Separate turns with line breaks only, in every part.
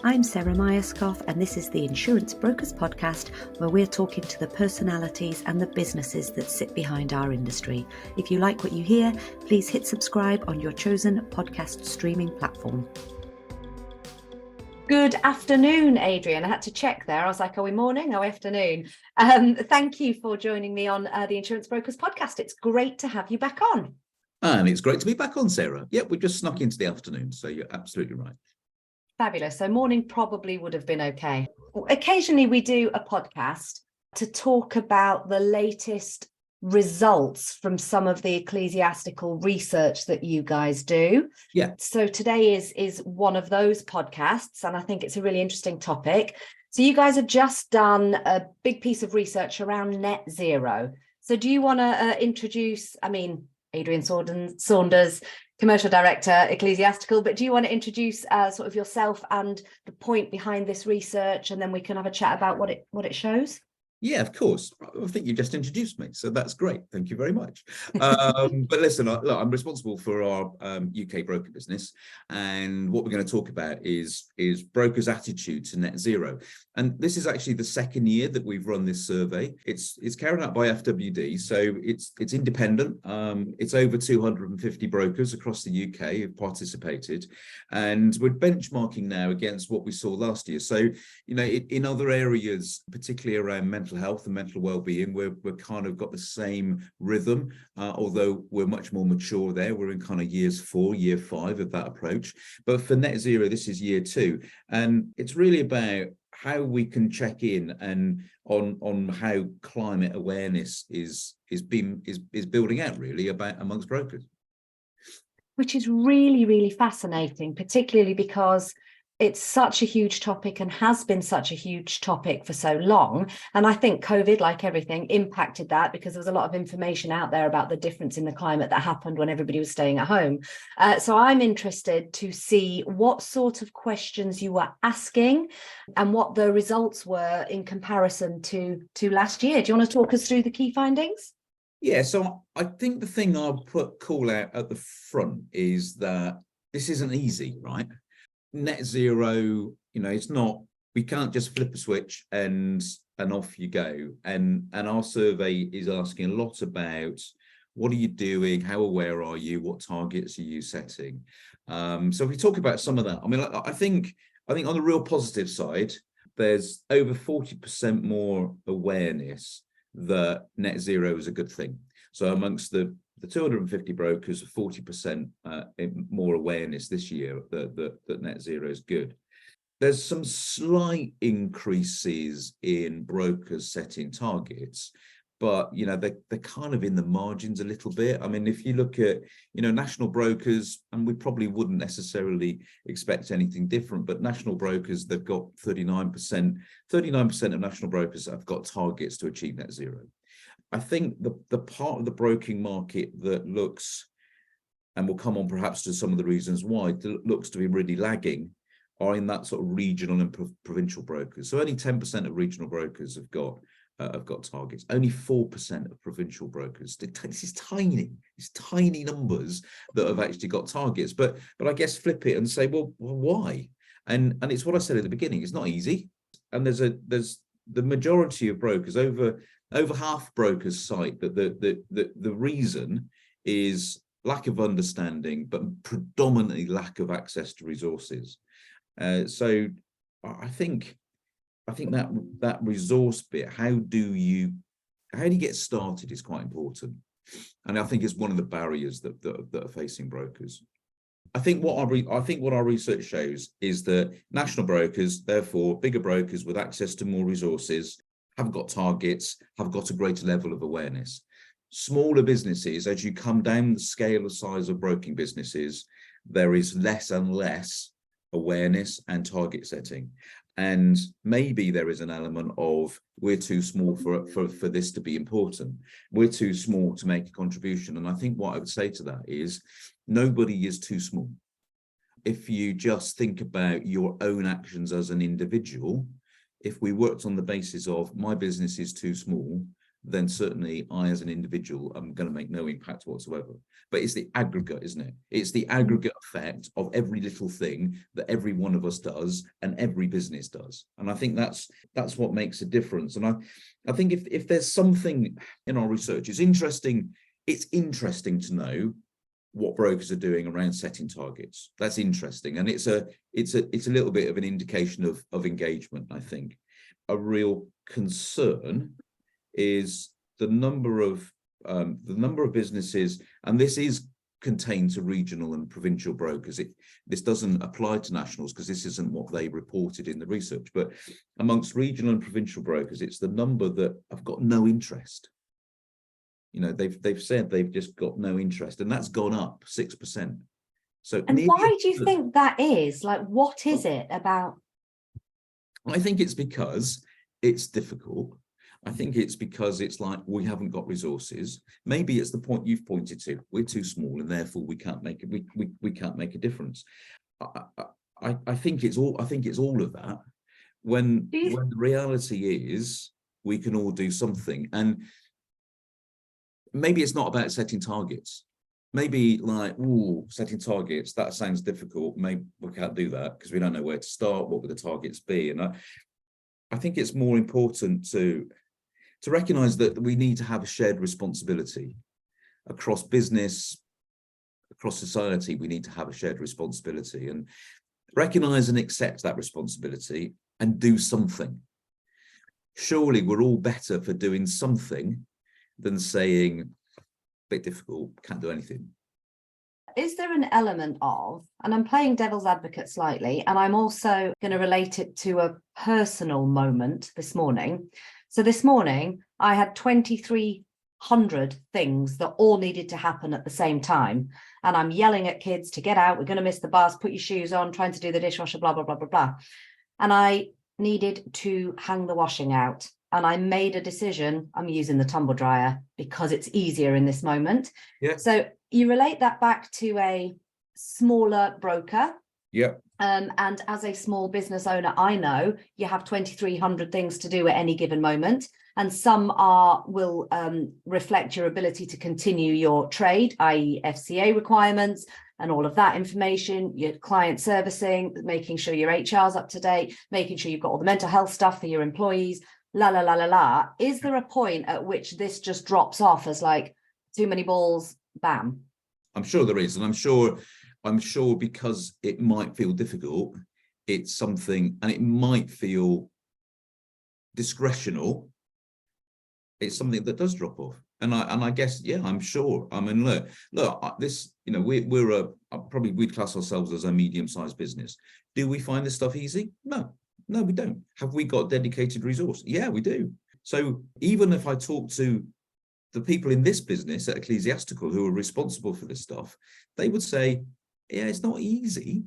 I'm Sarah Myerscough, and this is the Insurance Brokers Podcast, where we're talking to the personalities and the businesses that sit behind our industry. If you like what you hear, please hit subscribe on your chosen podcast streaming platform. Good afternoon, Adrian. I had to check there. I was like, are we morning? Are we afternoon? Thank you for joining me on the Insurance Brokers Podcast. It's great to have you back on.
And it's great to be back on, Sarah. Yep, we just snuck into the afternoon, so you're absolutely right.
Fabulous. So morning probably would have been okay. Occasionally we do a podcast to talk about the latest results from some of the ecclesiastical research that you guys do.
Yeah.
So today is one of those podcasts, and I think it's a really interesting topic. So you guys have just done a big piece of research around net zero. So do you want to introduce, Adrian Saunders, Commercial Director, Ecclesiastical, but do you want to introduce sort of yourself and the point behind this research, and then we can have a chat about what it shows?
Yeah, of course. I think you just introduced me, so that's great. Thank you very much. But listen, look, I'm responsible for our UK broker business, and what we're going to talk about is brokers' attitude to net zero. And this is actually the second year that we've run this survey. It's carried out by FWD, so it's independent. It's over 250 brokers across the UK who've participated, and we're benchmarking now against what we saw last year. So, in other areas, particularly around mental health and mental well-being, we're kind of got the same rhythm, although we're much more mature there. We're in kind of year 5 of that approach. But for net zero, this is year 2, and it's really about how we can check in and on how climate awareness is building out really amongst brokers.
Which is really, really fascinating, particularly because it's such a huge topic and has been such a huge topic for so long. And I think COVID, like everything, impacted that because there was a lot of information out there about the difference in the climate that happened when everybody was staying at home. So I'm interested to see what sort of questions you were asking and what the results were in comparison to last year. Do you want to talk us through the key findings?
Yeah, so I think the thing I'll call out at the front is that this isn't easy, right? Net zero, it's not, we can't just flip a switch and off you go. And our survey is asking a lot about what are you doing, how aware are you, what targets are you setting? So if we talk about some of that, I think on the real positive side, there's over 40% more awareness that net zero is a good thing. So amongst the 250 brokers, 40% more awareness this year that net zero is good. There's some slight increases in brokers setting targets, but they're kind of in the margins a little bit. If you look at national brokers, and we probably wouldn't necessarily expect anything different, but national brokers, they've got 39% of national brokers have got targets to achieve net zero. I think the part of the broking market that looks, and we'll come on perhaps to some of the reasons why, looks to be really lagging are in that sort of regional and provincial brokers. So only 10% of regional brokers have got targets. Only 4% of provincial brokers. This is tiny. It's tiny numbers that have actually got targets. But I guess flip it and say, well, why? And it's what I said at the beginning. It's not easy. And there's the majority of brokers, over half brokers cite that the reason is lack of understanding, but predominantly lack of access to resources. So I think that resource bit, how do you get started is quite important, and I think it's one of the barriers that are facing brokers. I think what our research shows is that national brokers, therefore bigger brokers with access to more resources, have got targets, have got a greater level of awareness. Smaller businesses, as you come down the scale of size of broking businesses, there is less and less awareness and target setting. And maybe there is an element of we're too small for this to be important. We're too small to make a contribution. And I think what I would say to that is nobody is too small. If you just think about your own actions as an individual, if we worked on the basis of my business is too small, then certainly I, as an individual, am going to make no impact whatsoever. But it's the aggregate, isn't it? It's the aggregate effect of every little thing that every one of us does and every business does. And I think that's what makes a difference. And I think if there's something in our research, it's interesting to know what brokers are doing around setting targets. That's interesting. And it's a little bit of an indication of engagement, I think. A real concern is the number of businesses, and this is contained to regional and provincial brokers. This doesn't apply to nationals because this isn't what they reported in the research. But amongst regional and provincial brokers, it's the number that have got no interest. You know, they've said they've just got no interest, and that's gone up 6%. So,
and why do you think that is? Like, what is it about?
I think it's because it's difficult. I think it's because it's like we haven't got resources. Maybe it's the point you've pointed to. We're too small, and therefore we can't make it. We can't make a difference. I think it's all. I think it's all of that. When the reality is, we can all do something, and maybe it's not about setting targets. Maybe like, setting targets, that sounds difficult. Maybe we can't do that because we don't know where to start. What would the targets be? And I think it's more important to recognize that we need to have a shared responsibility across business, across society. We need to have a shared responsibility and recognize and accept that responsibility and do something. Surely we're all better for doing something than saying, a bit difficult, can't do anything.
Is there an element of, and I'm playing devil's advocate slightly, and I'm also going to relate it to a personal moment this morning. So this morning, I had 2,300 things that all needed to happen at the same time. And I'm yelling at kids to get out. We're going to miss the bus, put your shoes on, trying to do the dishwasher, blah, blah, blah, blah, blah. And I needed to hang the washing out. And I made a decision. I'm using the tumble dryer because it's easier in this moment.
Yeah.
So you relate that back to a smaller broker.
Yeah.
And as a small business owner, I know you have 2,300 things to do at any given moment. And some will reflect your ability to continue your trade, i.e. FCA requirements and all of that information, your client servicing, making sure your HR's up to date, making sure you've got all the mental health stuff for your employees, la, la, la, la, la. Is there a point at which this just drops off as like too many balls, bam?
I'm sure there is. And I'm sure because it might feel difficult, it's something, and it might feel discretional. It's something that does drop off. And I guess, yeah, I'm sure. I mean, look, this, you know, we'd class ourselves as a medium-sized business. Do we find this stuff easy? No, we don't. Have we got dedicated resource? Yeah, we do. So even if I talk to the people in this business at Ecclesiastical who are responsible for this stuff, they would say, yeah, it's not easy.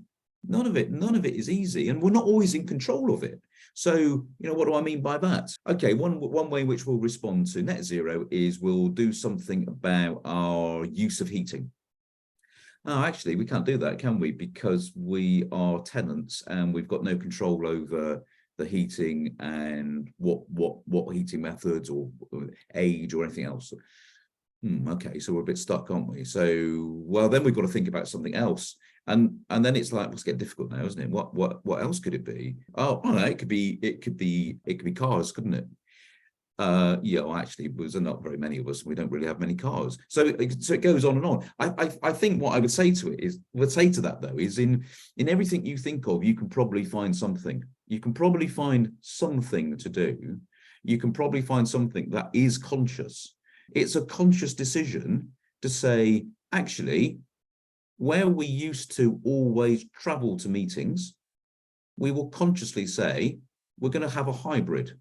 None of it is easy, and we're not always in control of it. So, you know, what do I mean by that? Okay, one way in which we'll respond to net zero is we'll do something about our use of heating. Oh, actually, we can't do that, can we? Because we are tenants and we've got no control over the heating and what heating methods or age or anything else. Okay, so we're a bit stuck, aren't we? So, well, then we've got to think about something else. And then it's like, let's get difficult now, isn't it? What else could it be? Oh, I don't know, it could be cars, couldn't it? Yeah, well, actually, there's not very many of us. We don't really have many cars. So it goes on and on. I think what I would say to that though is in everything you think of, you can probably find something. You can probably find something to do. You can probably find something that is conscious. It's a conscious decision to say, actually, where we used to always travel to meetings, we will consciously say, we're going to have a hybrid.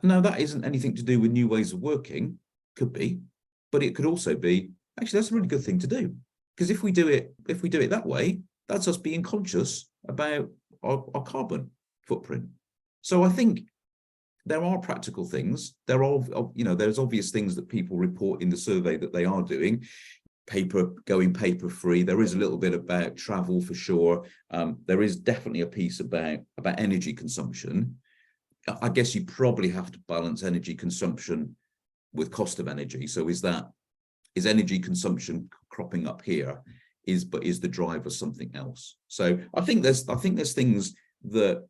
Now, that isn't anything to do with new ways of working, could be, but it could also be, actually, that's a really good thing to do. Because if we do it that way, that's us being conscious about our carbon footprint. So I think there are practical things. There's obvious things that people report in the survey that they are doing. Going paper free. There is a little bit about travel for sure. There is definitely a piece about energy consumption. I guess you probably have to balance energy consumption with cost of energy. So is energy consumption cropping up here? Is the driver something else? So I think there's things that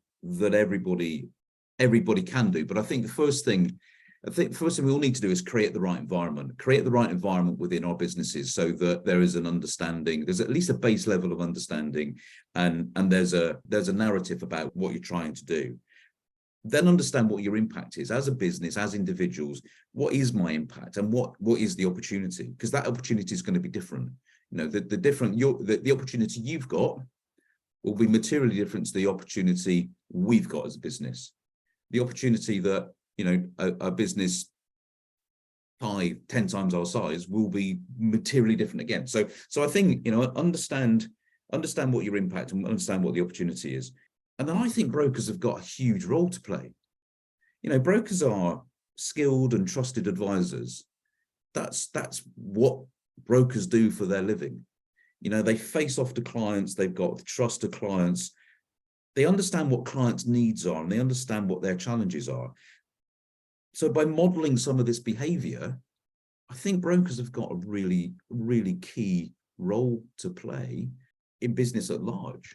everybody can do. But I think the first thing we all need to do is create the right environment within our businesses, so that there is an understanding, there's at least a base level of understanding, and there's a narrative about what you're trying to do. Then understand what your impact is as a business, as individuals. What is my impact, and what is the opportunity? Because that opportunity is going to be different. You know, the opportunity you've got will be materially different to the opportunity we've got as a business. The opportunity that, you know, a business 5-10 times our size will be materially different again. So I think, you know, understand what your impact and understand what the opportunity is. And then I think brokers have got a huge role to play. You know, brokers are skilled and trusted advisors. That's what brokers do for their living. You know, they face off to clients, they've got the trust of clients, they understand what clients' needs are, and they understand what their challenges are. So by modeling some of this behavior, I think brokers have got a really, really key role to play in business at large.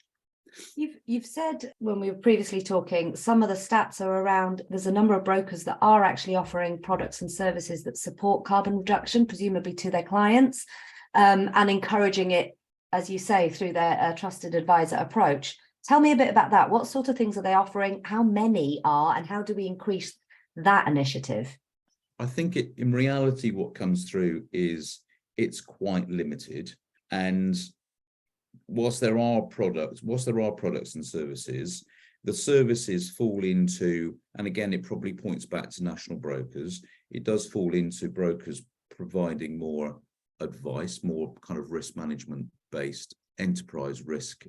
You've said, when we were previously talking, some of the stats are around, there's a number of brokers that are actually offering products and services that support carbon reduction, presumably to their clients, and encouraging it, as you say, through their trusted advisor approach. Tell me a bit about that. What sort of things are they offering? How many are, and how do we increase that initiative?
I think in reality, what comes through is it's quite limited. And whilst there are products and services, the services fall into, and again, it probably points back to national brokers, it does fall into brokers providing more advice, more kind of risk management based enterprise risk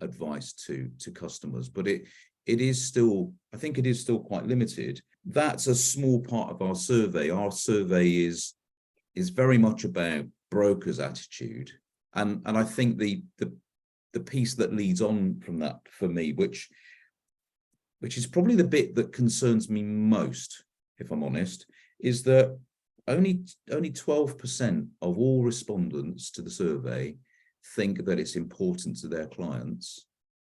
advice to customers. But it is still, I think it is still quite limited. That's a small part of our survey. Our survey is very much about brokers' attitude. And I think the piece that leads on from that for me, which is probably the bit that concerns me most, if I'm honest, is that only 12% of all respondents to the survey think that it's important to their clients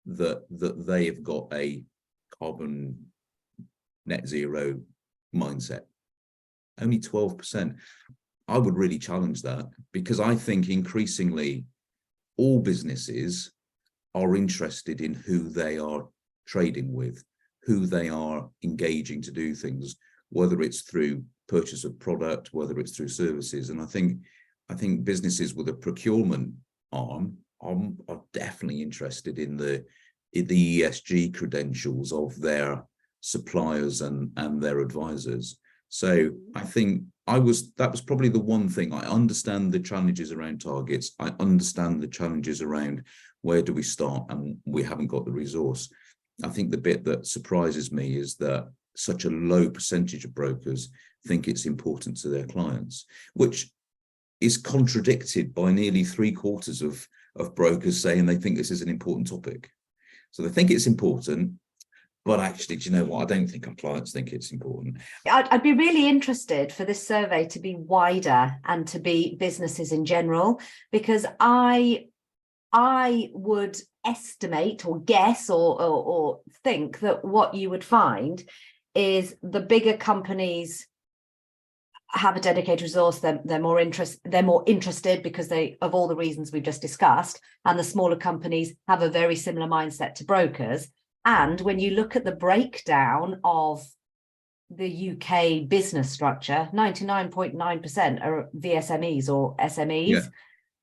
that they have got a carbon net zero mindset. Only 12%. I would really challenge that, because I think increasingly all businesses are interested in who they are trading with, who they are engaging to do things, whether it's through purchase of product, whether it's through services. And I think businesses with a procurement arm are definitely interested in the ESG credentials of their suppliers and their advisors. So I think that was probably the one thing. I understand the challenges around targets. I understand the challenges around where do we start, and we haven't got the resource. I think the bit that surprises me is that such a low percentage of brokers think it's important to their clients, which is contradicted by nearly 3/4 of brokers saying they think this is an important topic. So they think it's important, but actually, do you know what? I don't think our clients think it's important.
I'd be really interested for this survey to be wider and to be businesses in general, because I would estimate or guess or think that what you would find is the bigger companies have a dedicated resource, they're more interested because of all the reasons we've just discussed, and the smaller companies have a very similar mindset to brokers. And when you look at the breakdown of the UK business structure, 99.9% are VSMEs or SMEs.
Yeah.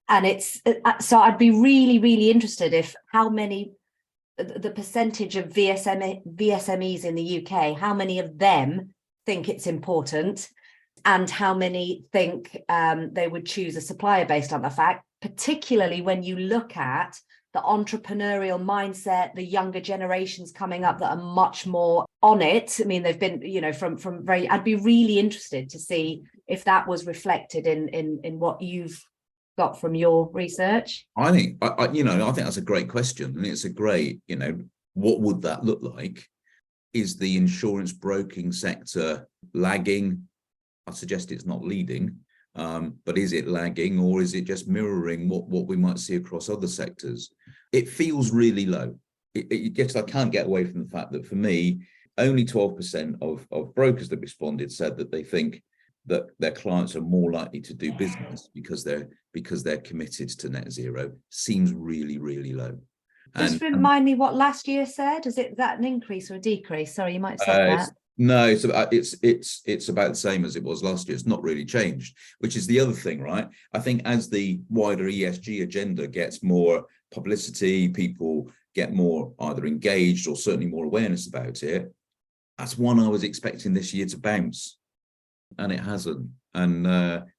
And it's, so I'd be really, really interested if the percentage of VSMEs in the UK, how many of them think it's important, and how many think they would choose a supplier based on the fact, particularly when you look at the entrepreneurial mindset, the younger generations coming up that are much more on it. I mean, they've been, from very, I'd be really interested to see if that was reflected in what you've got from your research.
I think that's a great question. And it's a great, what would that look like? Is the insurance broking sector lagging? I suggest it's not leading, but is it lagging, or is it just mirroring what we might see across other sectors? It feels really low. I can't get away from the fact that for me, only 12% of brokers that responded said that they think that their clients are more likely to do business because they're committed to net zero. Seems really, really low.
Just remind me what last year said. Is that an increase or a decrease? Sorry, you might have said that.
No, it's about the same as it was last year. It's not really changed, which is the other thing, right? I think as the wider ESG agenda gets more publicity, people get more either engaged or certainly more awareness about it. That's one I was expecting this year to bounce, and it hasn't. And that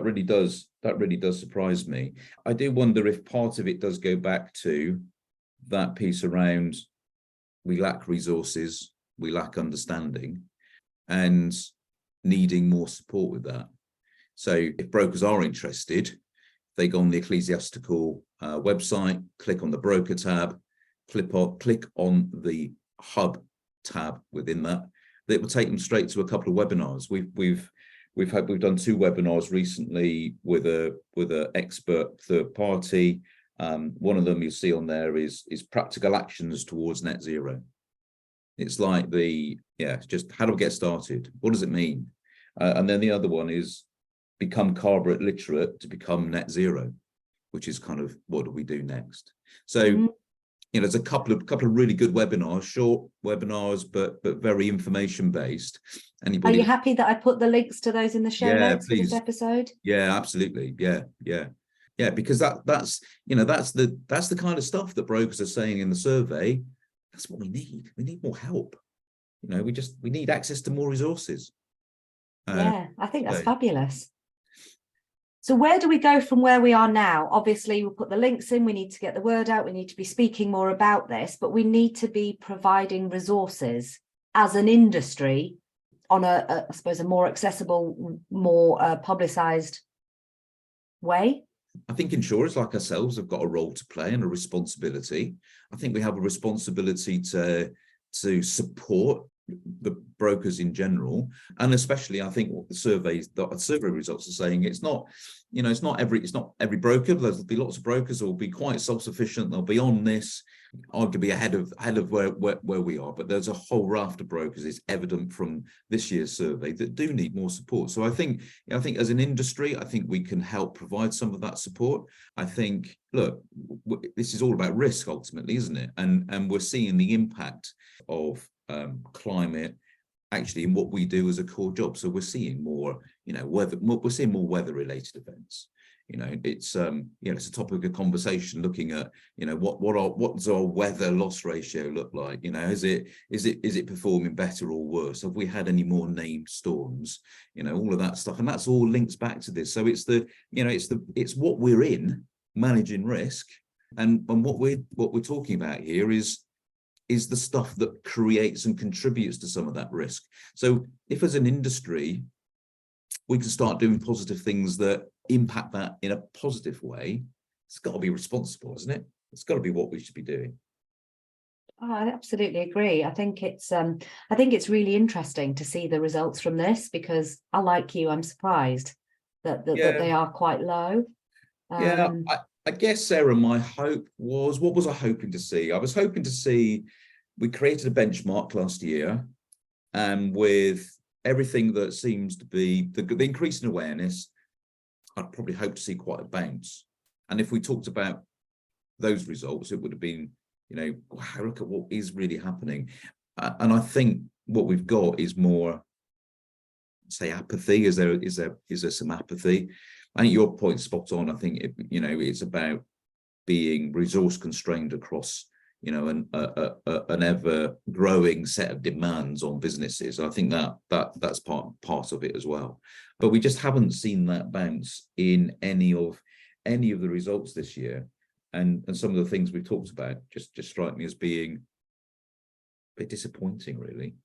really does surprise me. I do wonder if part of it does go back to that piece around we lack resources, we lack understanding, and needing more support with that. So if brokers are interested, they go on the Ecclesiastical website, click on the broker tab, click on the hub tab within that. It will take them straight to a couple of webinars. We've done 2 webinars recently with a expert third party. One of them you'll see on there is practical actions towards net zero. It's like it's just how do we get started? What does it mean? And then the other one is become carbon literate to become net zero, which is kind of what do we do next? So there's a couple of really good webinars, short webinars, but very information based.
Are you happy that I put the links to those in the show notes for this episode?
Yeah, absolutely. Yeah, because that's the kind of stuff that brokers are saying in the survey. That's what we need. We need more help. We need access to more resources.
I think that's fabulous. So where do we go from where we are now? Obviously, we'll put the links in. We need to get the word out. We need to be speaking more about this, but we need to be providing resources as an industry on I suppose, a more accessible, more publicised way.
I think insurers like ourselves have got a role to play and a responsibility. I think we have a responsibility to support the brokers in general, and especially I think what the survey results are saying, it's not every broker. There'll be lots of brokers who will be quite self-sufficient. They'll be on this, arguably ahead of where we are. But there's a whole raft of brokers, it's evident from this year's survey, that do need more support. So I think as an industry, I think we can help provide some of that support. I think, look, this is all about risk ultimately, isn't it? And we're seeing the impact of climate actually in what we do as a core job. So we're seeing more, we're seeing more weather related events. It's it's a topic of conversation looking at, what does our weather loss ratio look like? Is it performing better or worse? Have we had any more named storms? All of that stuff, and that's all links back to this. So it's it's what we're in, managing risk, and what we're talking about here is the stuff that creates and contributes to some of that risk. So if as an industry, we can start doing positive things that impact that in a positive way, it's got to be responsible, isn't it? It's got to be what we should be doing.
Oh, I absolutely agree. I think it's really interesting to see the results from this, because like you, I'm surprised that they are quite low.
I guess, Sarah, my hope was, what was I hoping to see? I was hoping to see, we created a benchmark last year, and with everything that seems to be the increase in awareness, I'd probably hope to see quite a bounce. And if we talked about those results, it would have been, wow, look at what is really happening. And I think what we've got is more, say, apathy. Is there some apathy? I think your point's spot on. I think it's about being resource constrained across an ever growing set of demands on businesses. I think that's part of it as well. But we just haven't seen that bounce in any of the results this year, and some of the things we've talked about just strike me as being a bit disappointing, really.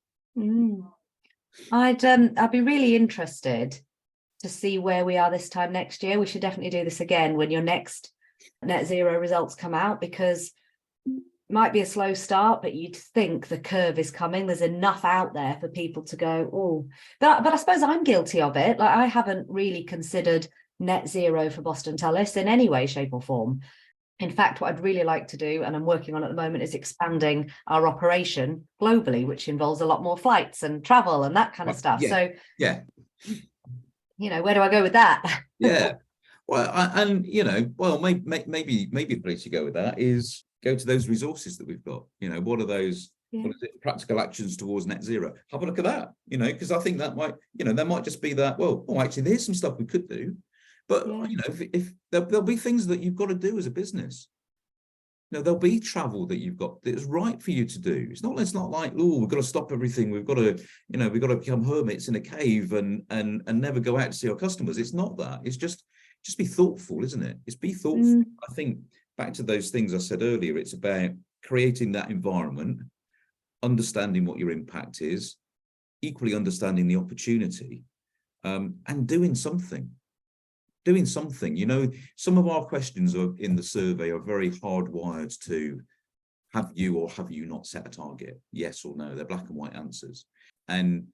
I'd be really interested to see where we are this time next year. We should definitely do this again when your next net zero results come out, because might be a slow start, but you'd think the curve is coming. There's enough out there for people to go, oh, but I suppose I'm guilty of it. Like, I haven't really considered net zero for Boston Tullis in any way, shape or form. In fact, what I'd really like to do, and I'm working on at the moment, is expanding our operation globally, which involves a lot more flights and travel and that kind of stuff.
Yeah,
so,
yeah,
where do I go with that?
yeah. Well, maybe the place you go with that is go to those resources that we've got. What are those?
Yeah.
What is it? Practical actions towards net zero. Have a look at that. Because I think that might, there might just be that. Well, actually, there's some stuff we could do. But if there'll be things that you've got to do as a business. There'll be travel that you've got that's right for you to do. It's not like, oh, we've got to stop everything. We've got to, we've got to become hermits in a cave and never go out to see our customers. It's not that. It's just be thoughtful, isn't it? It's be thoughtful. I think back to those things I said earlier, it's about creating that environment, understanding what your impact is, equally understanding the opportunity, and doing something. Some of our questions in the survey are very hardwired to have you or have you not set a target? Yes or no. They're black and white answers. And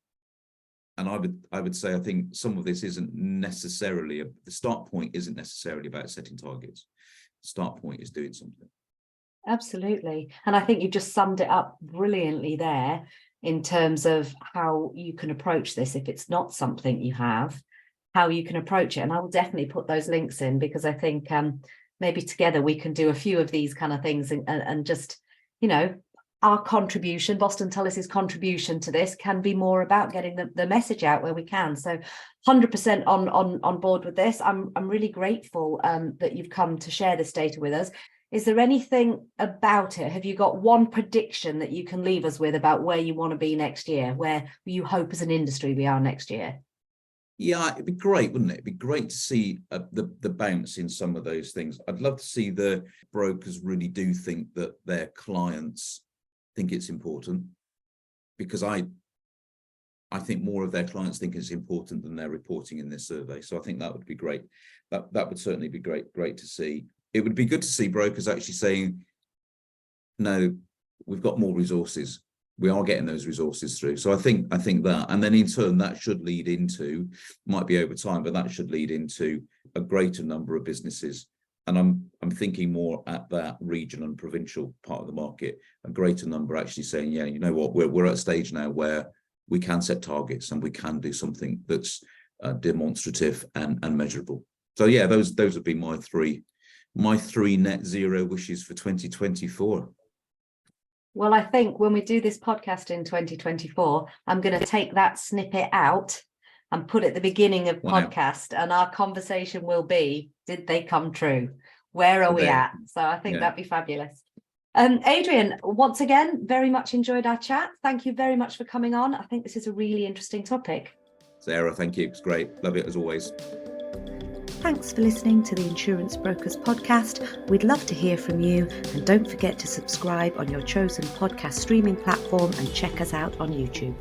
I would say, I think some of this isn't necessarily, the start point isn't necessarily about setting targets. The start point is doing something.
Absolutely. And I think you just summed it up brilliantly there in terms of how you can approach this if it's not something you have. How you can approach it. And I will definitely put those links in, because I think maybe together we can do a few of these kind of things and just, our contribution, Boston Tullis's contribution to this can be more about getting the message out where we can. So 100% on board with this. I'm really grateful that you've come to share this data with us. Is there anything about it? Have you got one prediction that you can leave us with about where you want to be next year, where you hope as an industry we are next year?
Yeah, it'd be great, wouldn't it? It'd be great to see the bounce in some of those things. I'd love to see the brokers really do think that their clients think it's important, because I think more of their clients think it's important than they're reporting in this survey. So I think that would be great. That would certainly be great to see. It would be good to see brokers actually saying, no, we've got more resources. We are getting those resources through. So I think that, and then in turn that should lead into, might be over time, but that should lead into a greater number of businesses. And I'm thinking more at that region and provincial part of the market, a greater number actually saying, yeah, you know what, we're at a stage now where we can set targets and we can do something that's demonstrative and measurable. So yeah, those would be my three net zero wishes for 2024.
Well, I think when we do this podcast in 2024, I'm going to take that snippet out and put it at the beginning of podcast, and our conversation will be, did they come true? Where are we at? So I think that'd be fabulous. Adrian, once again, very much enjoyed our chat. Thank you very much for coming on. I think this is a really interesting topic.
Sarah, thank you. It's great. Love it as always.
Thanks for listening to the Insurance Brokers podcast. We'd love to hear from you, and don't forget to subscribe on your chosen podcast streaming platform and check us out on YouTube.